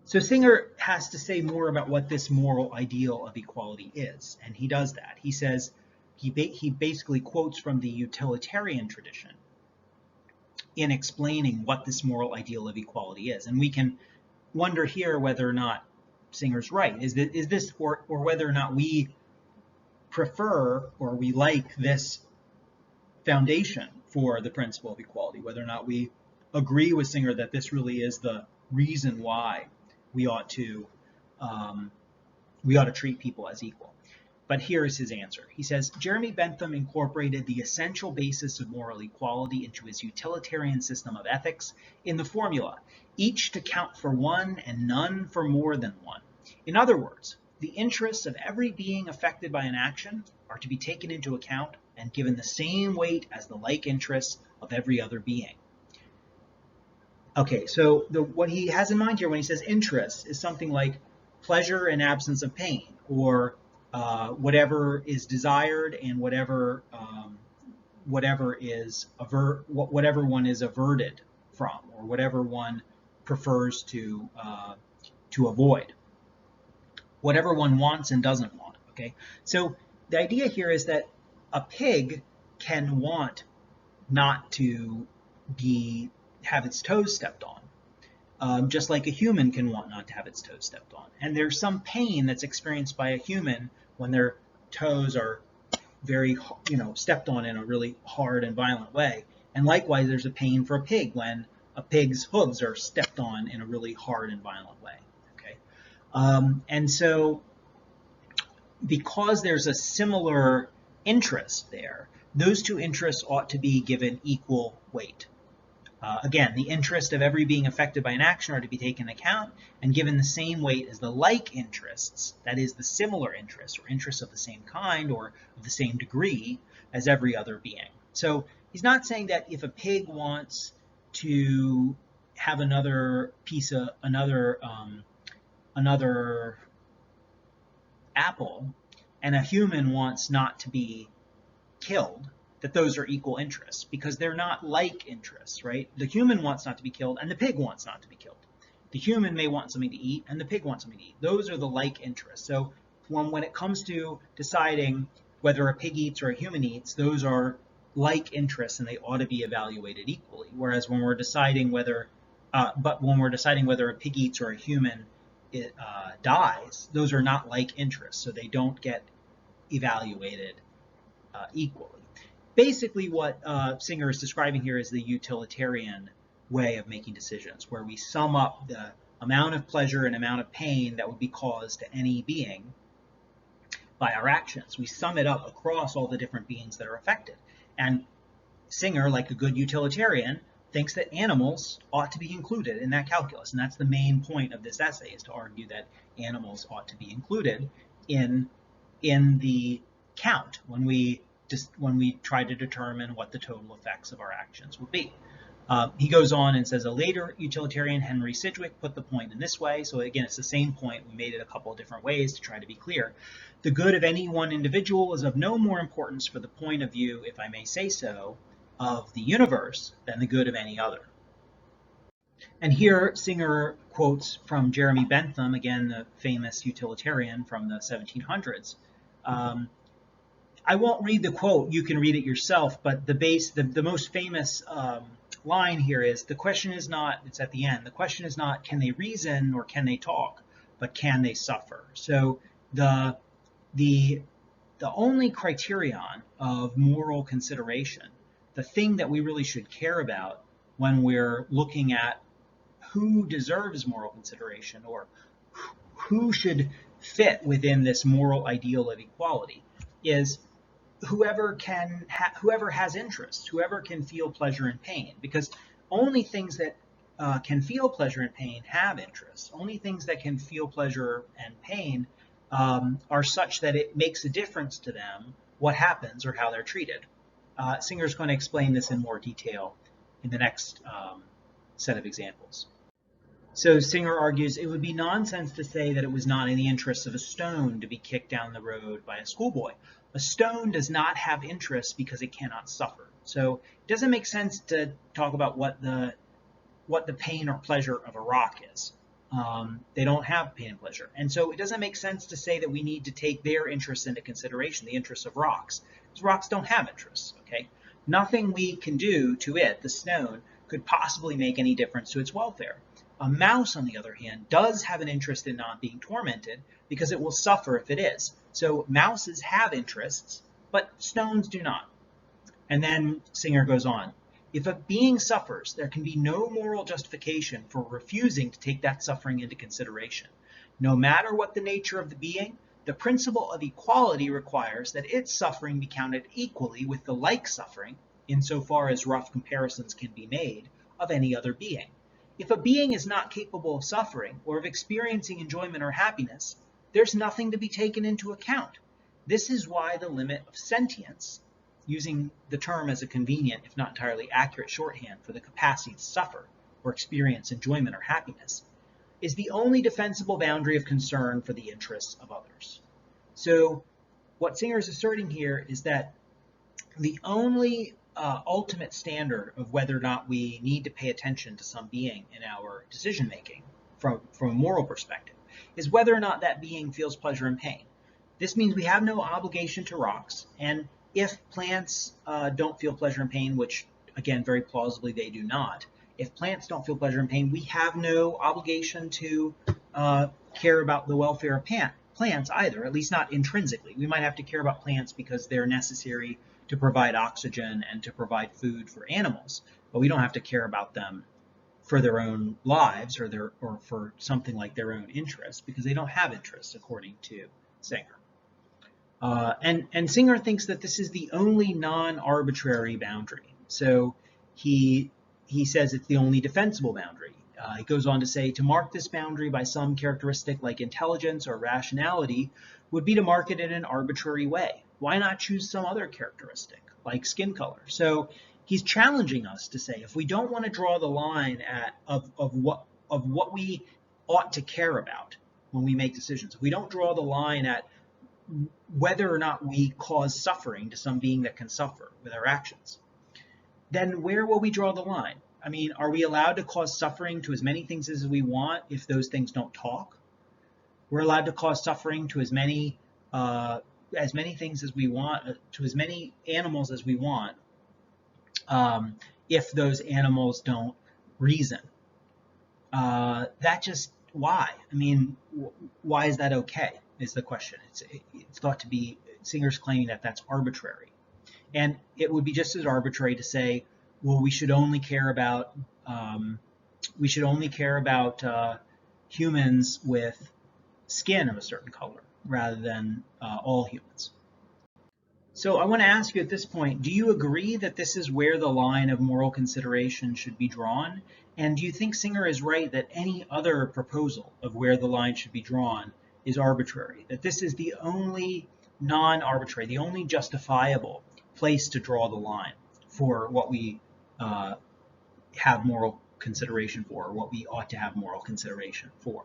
So Singer has to say more about what this moral ideal of equality is, and he does that. He says, he basically quotes from the utilitarian tradition in explaining what this moral ideal of equality is. And we can wonder here whether or not Singer's right. Is this or whether or not we prefer or we like this foundation for the principle of equality, whether or not we agree with Singer that this really is the reason why we ought to treat people as equal. But here is his answer. He says, Jeremy Bentham incorporated the essential basis of moral equality into his utilitarian system of ethics in the formula, each to count for one and none for more than one. In other words, the interests of every being affected by an action are to be taken into account and given the same weight as the like interests of every other being. Okay, so what he has in mind here when he says interest is something like pleasure and absence of pain, or whatever is desired and whatever one is averted from, or whatever one prefers to avoid, whatever one wants and doesn't want. Okay, so the idea here is that a pig can want not to have its toes stepped on, just like a human can want not to have its toes stepped on. And there's some pain that's experienced by a human when their toes are very, stepped on in a really hard and violent way. And likewise, there's a pain for a pig when a pig's hooves are stepped on in a really hard and violent way. Okay, and so because there's a similar interest there, those two interests ought to be given equal weight. Again, the interest of every being affected by an action are to be taken into account and given the same weight as the like interests, that is, the similar interests, or interests of the same kind or of the same degree as every other being. So he's not saying that if a pig wants to have another apple and a human wants not to be killed, that those are equal interests, because they're not like interests, right? The human wants not to be killed and the pig wants not to be killed. The human may want something to eat and the pig wants something to eat. Those are the like interests. So when it comes to deciding whether a pig eats or a human eats, those are like interests and they ought to be evaluated equally. Whereas when we're deciding whether a pig eats or a human dies, those are not like interests, so they don't get evaluated equally. Basically, what Singer is describing here is the utilitarian way of making decisions, where we sum up the amount of pleasure and amount of pain that would be caused to any being by our actions. We sum it up across all the different beings that are affected. And Singer, like a good utilitarian, thinks that animals ought to be included in that calculus. And that's the main point of this essay, is to argue that animals ought to be included in the count when we try to determine what the total effects of our actions would be. He goes on and says, a later utilitarian, Henry Sidgwick, put the point in this way. So again, it's the same point. We made it a couple of different ways to try to be clear. The good of any one individual is of no more importance for the point of view, if I may say so, of the universe than the good of any other. And here Singer quotes from Jeremy Bentham, again, the famous utilitarian from the 1700s. I won't read the quote, you can read it yourself, but the most famous line here is, the question is not, it's at the end, the question is not can they reason or can they talk, but can they suffer? So the only criterion of moral consideration, the thing that we really should care about when we're looking at who deserves moral consideration or who should fit within this moral ideal of equality, is whoever has interests, whoever can feel pleasure and pain, because only things that can feel pleasure and pain have interests. Only things that can feel pleasure and pain are such that it makes a difference to them what happens or how they're treated. Singer's going to explain this in more detail in the next set of examples. So Singer argues it would be nonsense to say that it was not in the interests of a stone to be kicked down the road by a schoolboy. A stone does not have interests because it cannot suffer. So it doesn't make sense to talk about what the pain or pleasure of a rock is. They don't have pain and pleasure. And so it doesn't make sense to say that we need to take their interests into consideration, the interests of rocks, because rocks don't have interests, okay? Nothing we can do to it, the stone, could possibly make any difference to its welfare. A mouse, on the other hand, does have an interest in not being tormented because it will suffer if it is. So mouses have interests, but stones do not. And then Singer goes on. If a being suffers, there can be no moral justification for refusing to take that suffering into consideration. No matter what the nature of the being, the principle of equality requires that its suffering be counted equally with the like suffering, insofar as rough comparisons can be made, of any other being. If a being is not capable of suffering or of experiencing enjoyment or happiness, there's nothing to be taken into account. This is why the limit of sentience, using the term as a convenient, if not entirely accurate shorthand for the capacity to suffer or experience enjoyment or happiness, is the only defensible boundary of concern for the interests of others. So what Singer is asserting here is that the only ultimate standard of whether or not we need to pay attention to some being in our decision making from a moral perspective is whether or not that being feels pleasure and pain. This means we have no obligation to rocks, and if plants don't feel pleasure and pain, which again very plausibly they do not, if plants don't feel pleasure and pain, we have no obligation to care about the welfare of plants either, at least not intrinsically. We might have to care about plants because they're necessary to provide oxygen and to provide food for animals, but we don't have to care about them for their own lives or for something like their own interests, because they don't have interests, according to Singer. And Singer thinks that this is the only non-arbitrary boundary. So he says it's the only defensible boundary. He goes on to say, to mark this boundary by some characteristic like intelligence or rationality would be to mark it in an arbitrary way. Why not choose some other characteristic, like skin color? So he's challenging us to say, if we don't want to draw the line of what we ought to care about when we make decisions, if we don't draw the line at whether or not we cause suffering to some being that can suffer with our actions, then where will we draw the line? I mean, are we allowed to cause suffering to as many things as we want if those things don't talk? We're allowed to cause suffering to as many things as we want, to as many animals as we want, if those animals don't reason. Why? I mean, why is that okay, is the question. It's thought to be, Singer's claiming that that's arbitrary. And it would be just as arbitrary to say, well, we should only care about humans with skin of a certain color rather than all humans. So I want to ask you at this point, do you agree that this is where the line of moral consideration should be drawn? And do you think Singer is right that any other proposal of where the line should be drawn is arbitrary? That this is the only non-arbitrary, the only justifiable place to draw the line for what we have moral consideration for, or what we ought to have moral consideration for?